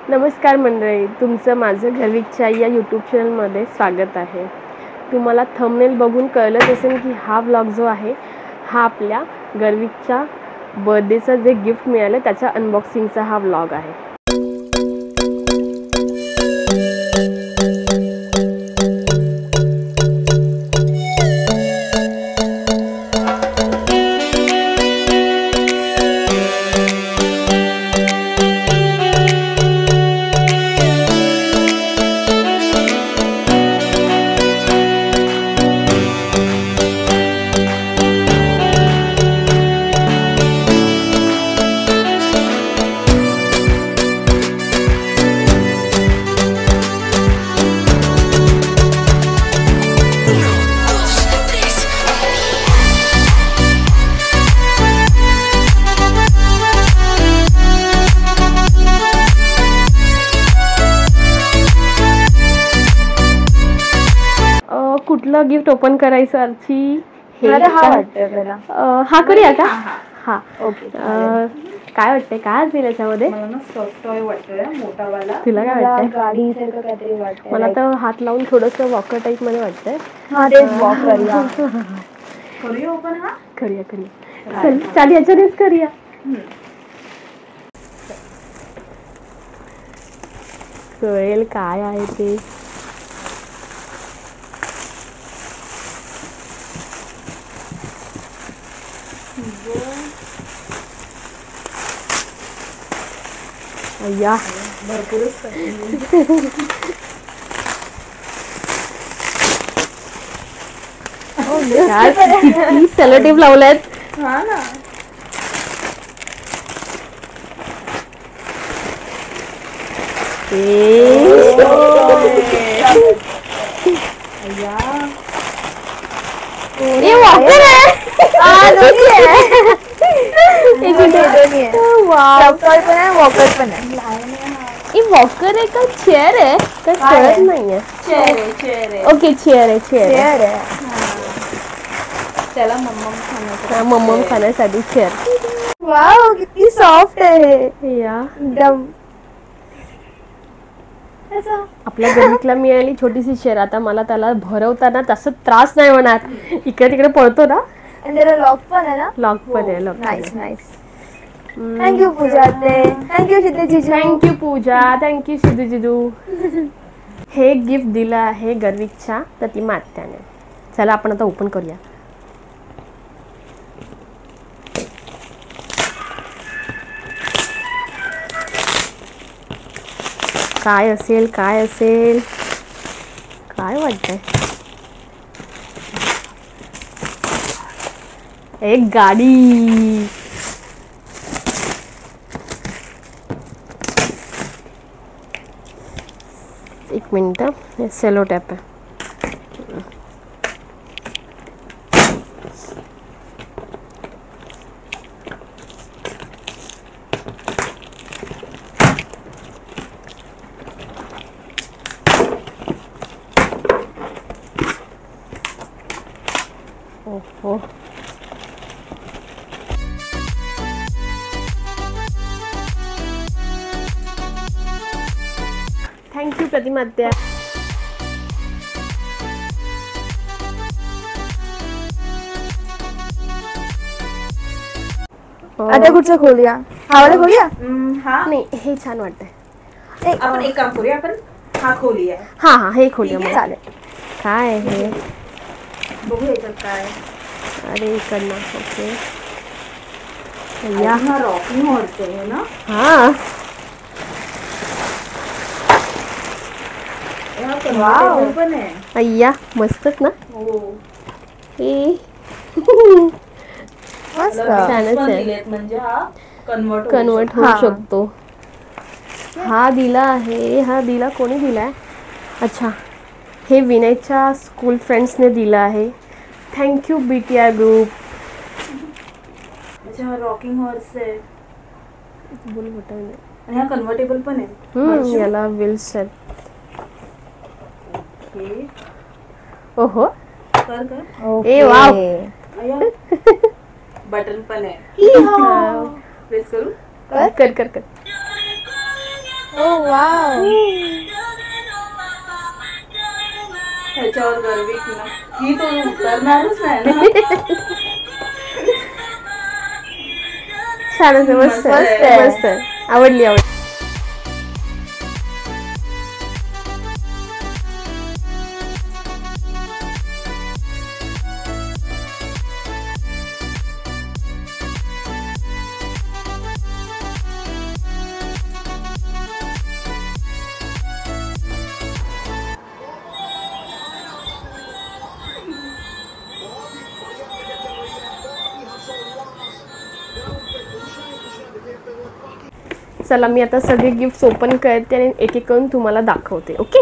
नमस्कार मंडळी, तुमचं माझं घरविकच्या या यूट्यूब चॅनलमध्ये स्वागत आहे. तुम्हाला थंबनेल बघून कळलंच असेल की हा व्लॉग जो आहे हा आपल्या घरविकच्या बर्थडेचं जे गिफ्ट मिळालं त्याच्या अनबॉक्सिंगचा हा व्लॉग आहे. कुठलं गिफ्ट ओपन करायचं अर्ची? हे हा करूया का? हा ओके. काय वाटतंय काय असेल याच्यामध्ये? तुला काय वाटतंय? मला तर हात लावून थोडंसं वॉकर टाईप मध्ये वाटतंय. करूया चल चाल याच्यानेच करूया. कळेल काय आहे ते. अय्या भरपूरच किती सेलो टेप लावलेत. हा ना. ये वॉकर है. वॉकर आहे का चेअर आहे का? कळत नाहीये. चेअर आहे. ओके चेअर आहे. त्याला मम्मम खाण्यासाठी चेअर. वाव किती सॉफ्ट आहे या एकदम. आपल्या घरीला मिळाली छोटीशी चेअर. आता मला त्याला भरवताना तसं त्रास नाही होणार. इकडे तिकडे पळतो ना. लॉक पण आहे ना. लॉक पण आहे. नाईस. थँक्यू पूजा. थँक्यू सिद्धू जिजू. थँक्यू पूजा. थँक्यू सिद्धू जिजू. हे गिफ्ट दिलं आहे गर्विकच्या प्रतिमा आत्याने. चला आपण आता ओपन करूया. काय असेल काय वाटतंय? एक गाडी. एक मिनिट. हे सेलो टॅप आहे. ओहो थँक्यू प्रतिमा आत्या. आता कुठचं खोलूया? हा वाला खोलूया. नाही हे छान वाटतंय. आपण एक काम करूया. आपण हा खोलूया. हा हे खोलूया. चालेल. काय आहे बघू याच्यात काय. अरे इकडनं. ओके रॉकिंग हॉर्स आहे ना. हा पण आहे. अय्या मस्तच ना. छानच आहे. म्हणजे हा कन्वर्ट होऊ शकतो. हा दिला कोणी दिलाय? अच्छा हे विनयच्या स्कूल फ्रेंड्सने दिला आहे. Thank you BTR group. Rocking horse आहे. बोल मोठा आणि हा कन्व्हर्टेबल पण आहे. याला व्हील्स आहेत. ओहो ए वाव. बटन पण आहे. प्रेस करू. कर ओ वाव. ह्याच्यावर गर्विक नक्की तो उतरणारच नाही ना. छान आहे, मस्त मस्त आहे, आहे. मस्त आहे. आवडली आवडली. चला मी आता सगळे गिफ्ट ओपन करते आणि एक एक करून तुम्हाला दाखवते. ओके.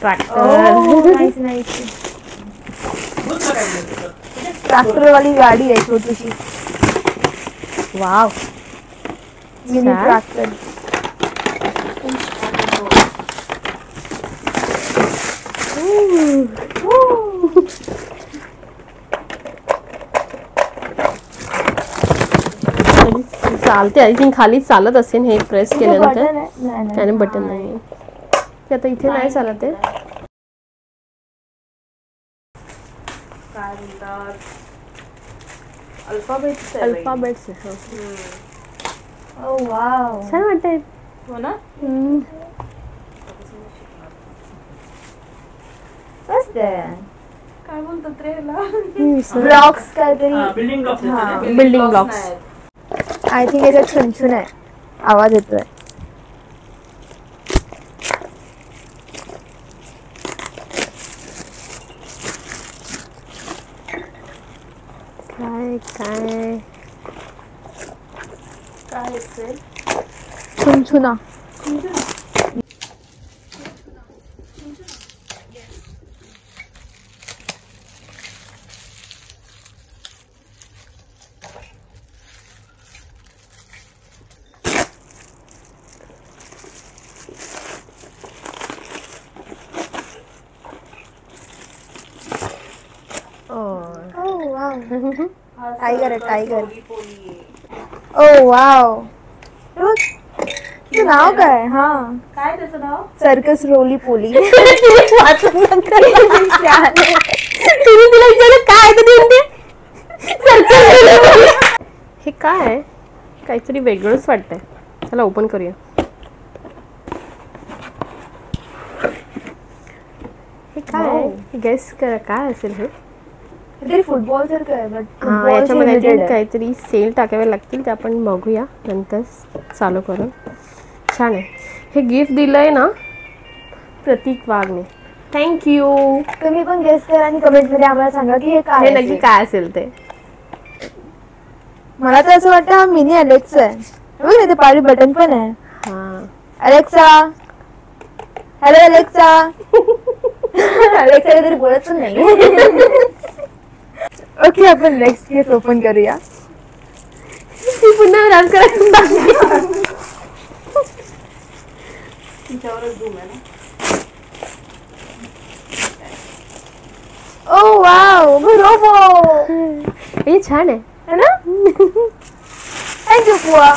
Nice nice. ट्रॅक्टर वाली गाडी आहे छोटीशी. वाव. Mini tractor. चालते. आय थिंक खाली चालत असेल हे प्रेस केल्यानंतर. बटन आहे? नाही त्याने बटन नाही. ते आता इथे नाही चालत आहे. काय म्हणतात अल्फाबेट्स अल्फाबेट्स. ओ वाव. छान वाटतंय. हो ना. मस्त आहे. काय बोलतात रे ह्याला. ब्लॉक्स काहीतरी. Building blocks building blocks. I think याच्यात छुनछुन आहे. आवाज येतोय. काय काय काय असेल. छुनछुना. टाइगर है टाइगर. ओ वाव. तुझं नाव काय? हा काय त्याचं नाव. सर्कस रोली पोली. हे काय आहे? काहीतरी वेगळंच वाटतंय. चला ओपन करूया. हे काय आहे? गेस करा काय असेल हे. तरी फुटबॉल सारखं आहे बट हा याच्यामध्ये I think काहीतरी सेल टाकावे लागतील ते आपण बघूया नंतर चालू करून. छान आहे. हे गिफ्ट दिलंय ना प्रतीक वाघने. थँक्यू. तुम्ही पण गेस करा आणि कमेंट मध्ये आम्हाला सांगा की हे काय हे असेल. नक्की काय असेल ते. मला तर असं वाटतं हा मिनी अलेक्सा आहे. बघ ना ते पाठी बटन पण आहे. हा अलेक्सा. Hello Alexa. अलेक्सा काहीतरी बोलत पण नाही. ओके आपण नेक्स्ट गिफ्ट ओपन करूया. ती पुन्हा डान्स करायला. तिच्यावरच झूम आहे ना. ओ वाव. बरोबर. हे छान आहे है ना. थँक्यू पुआ.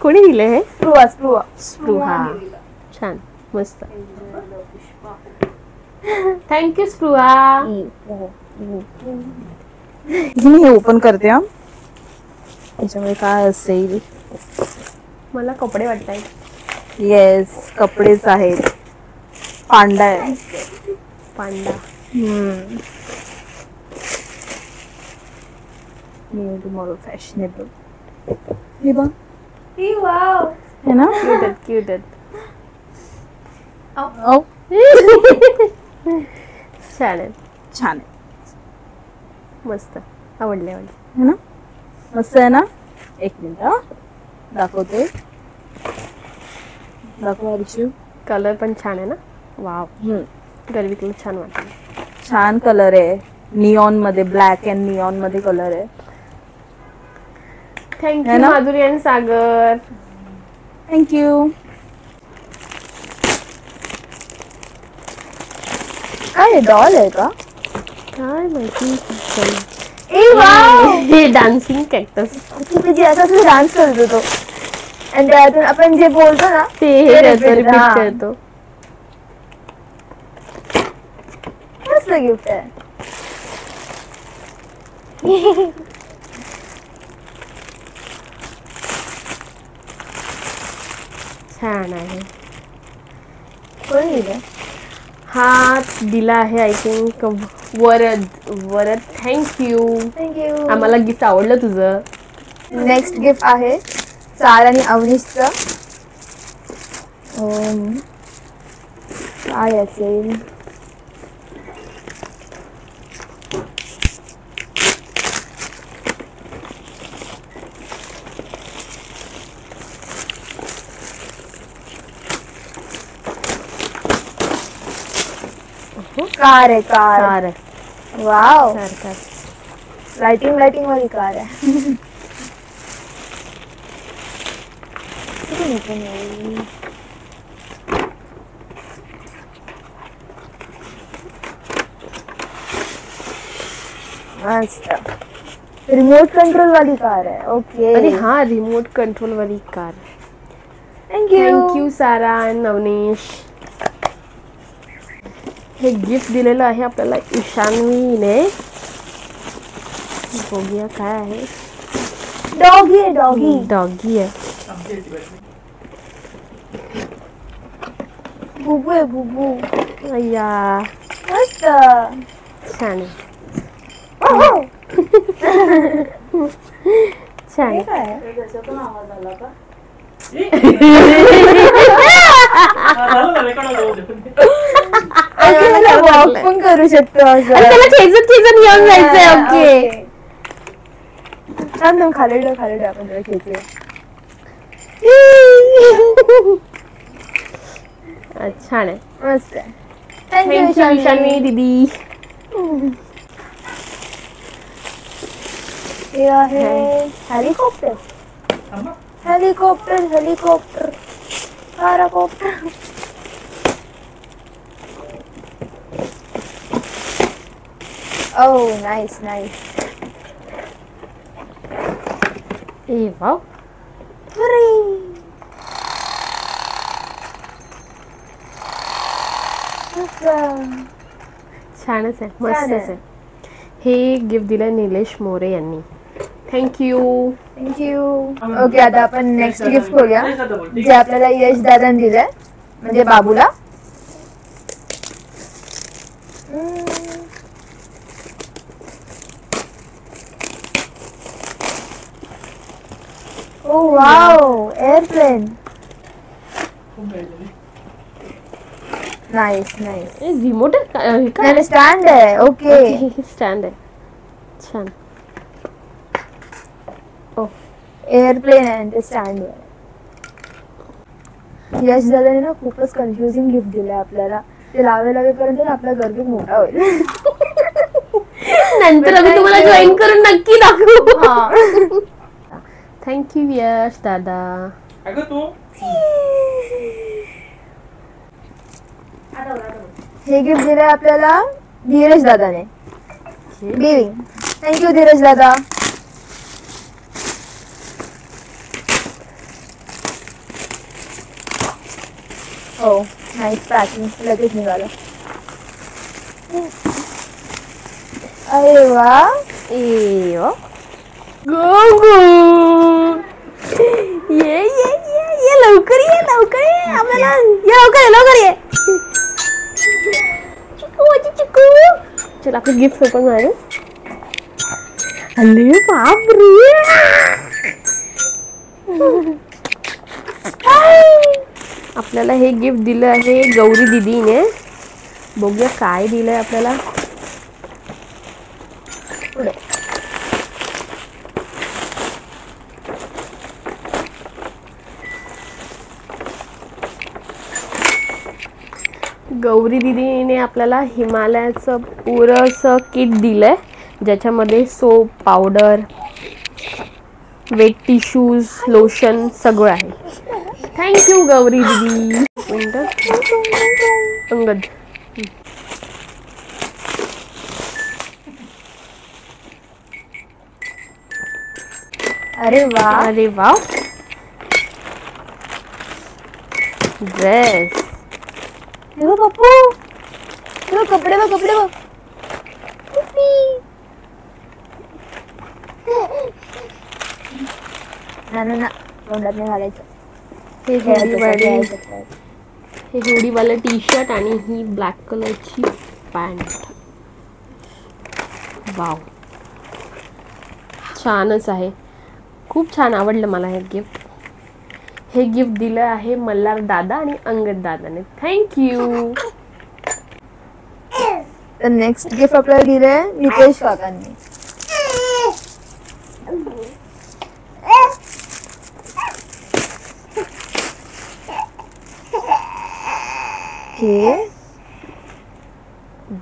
कोणी दिले हे. स्प्रुआ स्प्रुआ. स्पृहा. छान मस्त. थँक्यू स्पृहा. मी हे ओपन करते. हा याच्यामध्ये काय असेल. मला कपडे वाटताय. येस कपडेच आहेत. पांडा आहे. पांडा. New tomorrow fashionable. हे बघ वाव. है ना. क्यूट आहेत क्यूट आहेत. ओ छान आहेत. छान आहे. मस्त आवडले आवडले. है ना. मस्त आहे ना. एक मिनिट दाखवते. दाखवा रिशू. कलर पण छान आहे ना. वाव. गर्विकला छान वाटलं. छान कलर आहे. निऑन मध्ये ब्लॅक अँड निऑन मध्ये कलर आहे. थँक्यू माधुरी आणि सागर. थँक्यू. काय डॉल आहे का. काय माहिती. ए वाव हे डान्सिंग कॅक्टस म्हणजे असं डान्स करतो तो आणि त्यातून आपण जे बोलतो ना ते हे repeat, रिपीट हा. करतो. मस्त गिफ्ट आहे. छान आहे. कोणी दिलं? हा दिला आहे I think Varad. Varad thank you. Thank you. आम्हाला गिफ्ट आवडलं तुझं. नेक्स्ट गिफ्ट आहे सार आणि अवनीशचं. काय असेल? कार आहे कार. कार आहे. Wow car. लाइटिंग वाली कार आहे. किती मोठी आहे. मस्त रिमोट कंट्रोल वाली कार आहे. ओके अरे हा रिमोट कंट्रोल वाली कार. थँक्यू. थँक्यू सारा आणि नवनीश. हे गिफ्ट दिलेलं आहे आपल्याला ईशान्वीने. बघूया काय आहे. डॉगी आहे डॉगी. डॉगी आहे. बुबू आहे बुबू. अय्या मस्त छान आहे. ओहो. छान हे आहे. काय? आणि मला वॉक पण करू शकतो असं. अरे त्याला खेचत घेऊन जायचंय. ओके थांब थांब खाली ठेव आपण त्याला खेचूया. छान आहे. मस्त आहे. थँक्यू ईशान्वी दीदी. हे आहे हेलिकॉप्टर. हेलिकॉप्टर पॅराकॉप्टर. Oh, nice. ए वाव. Hooray! छानच आहे. छान मस्तच आहे. आहे. हे गिफ्ट दिलं निलेश मोरे यांनी. थँक्यू. थँक्यू. ओके आता आपण नेक्स्ट गिफ्ट करूया जे आपल्याला यश दादाने दिलंय म्हणजे बाबूला. ओ वाव एअरप्लेन. नाईस. रिमोट नाही स्टँड आहे. ओके स्टँड आहे. छान. ओ एअरप्लेन आहे ते स्टँड आहे. यश दादाने ना खूपच कन्फ्युजिंग गिफ्ट दिलंय आपल्याला. ते लावेपर्यंत आपला गर्भित मोठा होईल. नंतर आम्ही तुम्हाला जॉईन करून नक्की दाखवू. थँक्यू यश दादा. हे गिफ्ट दिलंय आपल्याला धीरज दादाने. गिविंग. थँक्यू धीरज दादा. हो नाईस पॅकिंग लगेच निघालं. अरे वा. ए गो गो. ये लवकर ये आम्हाला लवकर ये. चिकू चल आपलं गिफ्ट ओपन करू. अरे बापरे. आपल्याला हे गिफ्ट दिलं आहे गौरी दीदीने. बघूया काय दिलंय आपल्याला. पुढे गौरी दीदीने आपल्याला हिमालयाचं पुरंसं किट दिलंय ज्याच्यामध्ये soap powder wet tissues lotion सगळं आहे. थँक्यू गौरी दीदी. अंगद अरे वा. अरे वा. ड्रेस. हे बघ पप्पू, हे बघ कपडे बघ, कपडे बघ. ना ना ना, तोंडात नाही घालायचं. हे हुडीवालं टी शर्ट आणि ही ब्लॅक कलरची पॅन्ट. वाव, छानच आहे. खूप छान आवडलं मला हे गिफ्ट. हे गिफ्ट दिलं आहे मल्हार दादा आणि अंगद दादाने. थँक्यू. तर नेक्स्ट गिफ्ट आपल्याला दिलंय नितेश काकांनी.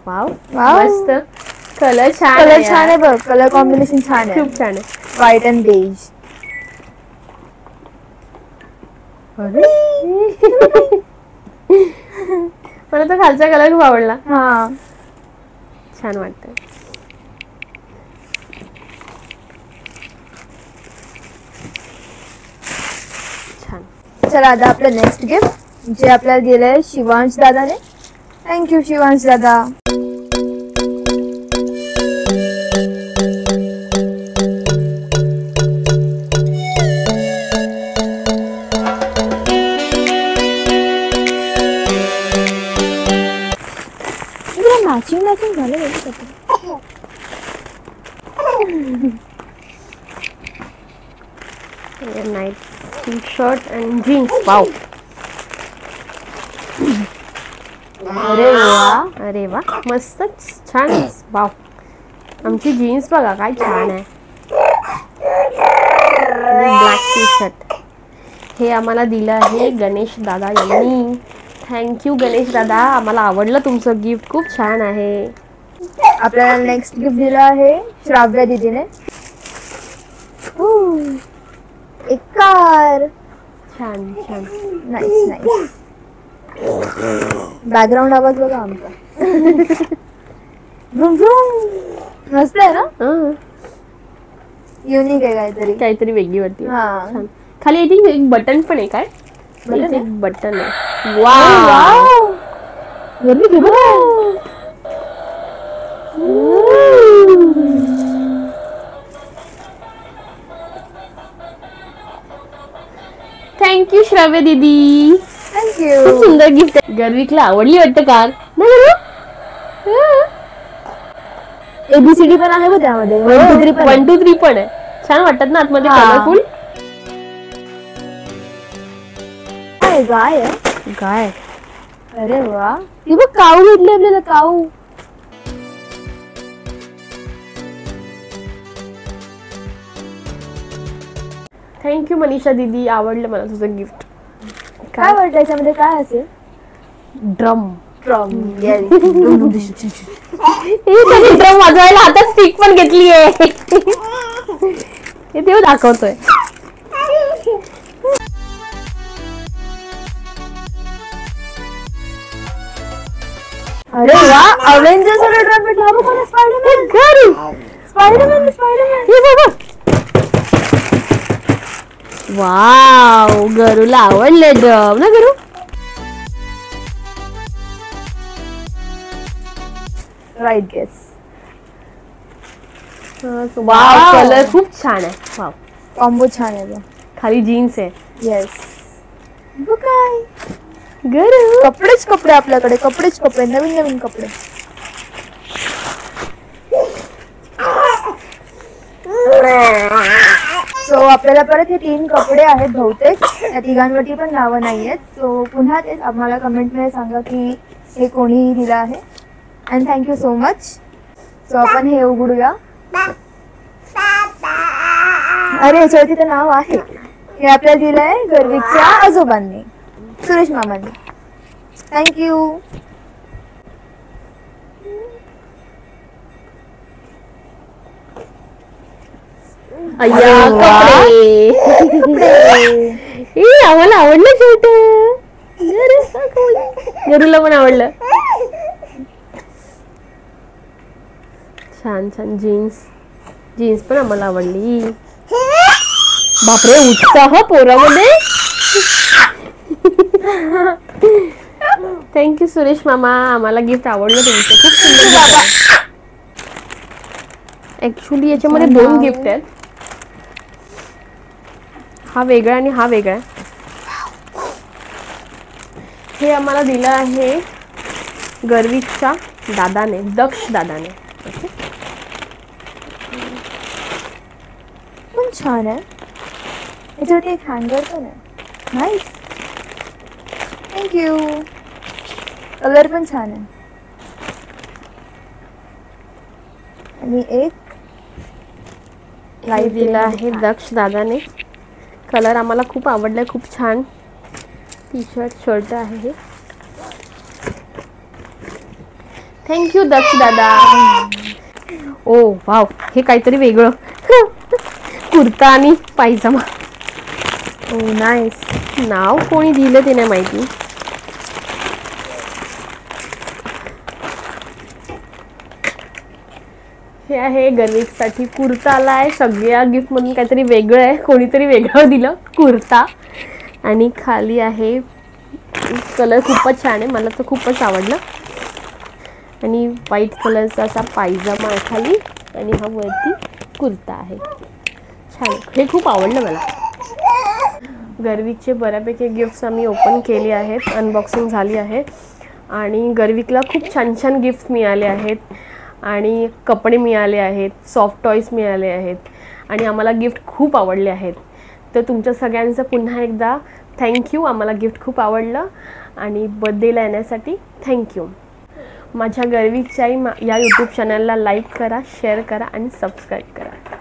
Wow, wow. मस्त. कलर छान कलर आहे छान यार. आहे बघ, कलर कॉम्बिनेशन छान आहे. खूप छान आहे. White and beige. मला तर खालचा कलर खूप आवडला. हा, छान वाटतं. छान. चला आता आपलं नेक्स्ट गिफ्ट जे आपल्याला दिलंय शिवांश दादाने. थँक्यू शिवांश दादा. मॅचिंग मॅचिंग झालं night T shirt and jeans. Wow. अरे वा. अरे वा, मस्त छान. वाव, आमची जीन्स बघा काय छान आहे. Black tea shirt. हे आम्हाला दिलं आहे गणेश दादा यांनी. थँक्यू गणेश दादा, आम्हाला आवडलं तुमचं गिफ्ट. खूप छान आहे. आपल्याला नेक्स्ट गिफ्ट दिलं आहे श्राव्या दीदीने. एक कार. छान छान. Nice nice. बॅकग्राऊंड आवाज बघा आमचा. Vroom vroom. मस्त आहे ना, हं, युनिक आहे काहीतरी. काहीतरी वेगळी वाटते. हा. छान. खाली आय थिंक एक बटन पण आहे. काय बटन इथे आहे? एक बटन आहे. वाव. वाव. थँक्यू श्राव्य दीदी. खूप थँक्यू. सुंदर गिफ्ट आहे. गर्विकला आवडली वाटतं कार. एबीसीडी पण आहे बघ त्यामध्ये. 1 2 3 पण 1 2 3 पण आहे. छान वाटतात ना आतमध्ये हा. कलरफुल. आहे. गाय आहे. काय अरे वा. हे बघ काऊ भेटले आपल्याला, काऊ. थँक्यू मनीषा दीदी, आवडलं मला तुझं गिफ्ट. काय वाटतं याच्यामध्ये काय असेल? ड्रम. ड्रम. ड्रम वाजवायला हातात स्टिक पण घेतली आहे. हे देव दाखवतोय. अरे वा. अवेंजर्स वाला ड्रम भेटला बघ मला. स्पायडरमॅन. स्पायडरमॅन. स्पायडरमॅन. हे बघा. वाव, गरूला आवडले ड्रम ना Garu. Right guess. Wow, colour खूप छान आहे. वाव, कॉम्बो छान आहे बघ. खाली जीन्स आहे. येस. बघ काय गरू. कपडेच कपडे आपल्याकडे. कपडेच कपडे. नवीन नवीन कपडे. सो आपल्याला परत हे 3 कपडे आहेत बहुतेक. त्या तिघांवरती पण नावं नाही आहेत. सो पुन्हा तेच आम्हाला कमेंटमध्ये सांगा की हे कोणी दिलं आहे. And thank you so much. So आपण हे उघडूया. अरे याच्यावरती तर नाव आहे. हे आपल्याला दिलं आहे गर्विकच्या आजोबांनी, सुरेश मामांनी. थँक्यू. अय्या, कपडे. ए, आम्हाला आवडलं शेवट. गरूला पण आवडलं. छान छान जीन्स. जीन्स पण आम्हाला आवडली. बापरे, उत्साह पोरामध्ये. थँक्यू सुरेश मामा, आम्हाला गिफ्ट आवडलं तुमचं, खूप सुंदर. ऍक्च्युली याच्यामध्ये 2 गिफ्ट आहेत, हा वेगळा आणि हा वेगळा. हे आम्हाला दिलं आहे गर्विकच्या दादाने, दक्ष दादाने. पण छान आहे, याच्यावरती एक हँगर पण आहे. Nice, thank you. कलर पण छान आहे. आणि एक लाईट दिला आहे दक्ष दादाने. कलर आम्हाला खूप आवडलाय, खूप छान टी शर्ट शर्ट आहे हे. थँक्यू दक्ष दादा. ओ वाव, हे काहीतरी वेगळं. कुर्ता आणि पायजमा. ओ नाईस. नाव कोणी दिलं ते नाही माहिती. हे आहे गर्विकसाठी कुर्ता आलाय. सगळ्या गिफ्ट मधून काहीतरी वेगळं आहे, कोणीतरी वेगळं दिलं कुर्ता. आणि खाली आहे, कलर खूपच छान आहे, मला तर खूपच आवडलं. आणि व्हाईट कलरचा असा पायजमा आहे खाली, आणि हा वरती कुर्ता आहे. छान, हे खूप आवडलं मला. गर्विकचे बऱ्यापैकी गिफ्ट्स आम्ही ओपन केले आहेत, अनबॉक्सिंग झाली आहे. आणि गर्विकला खूप छान छान गिफ्ट मिळाले आहेत, आणि कपडे मिळाले आहेत, सॉफ्ट टॉईज मिळाले आहेत, आणि आम्हाला गिफ्ट खूप आवडले आहेत. तर तुमच्या सगळ्यांचं पुन्हा एकदा थँक्यू. आम्हाला गिफ्ट खूप आवडलं, आणि बर्थडेला येण्यासाठी थँक्यू. माझ्या गर्विकच्या या यूट्यूब चॅनलला लाईक करा, शेअर करा आणि सबस्क्राईब करा.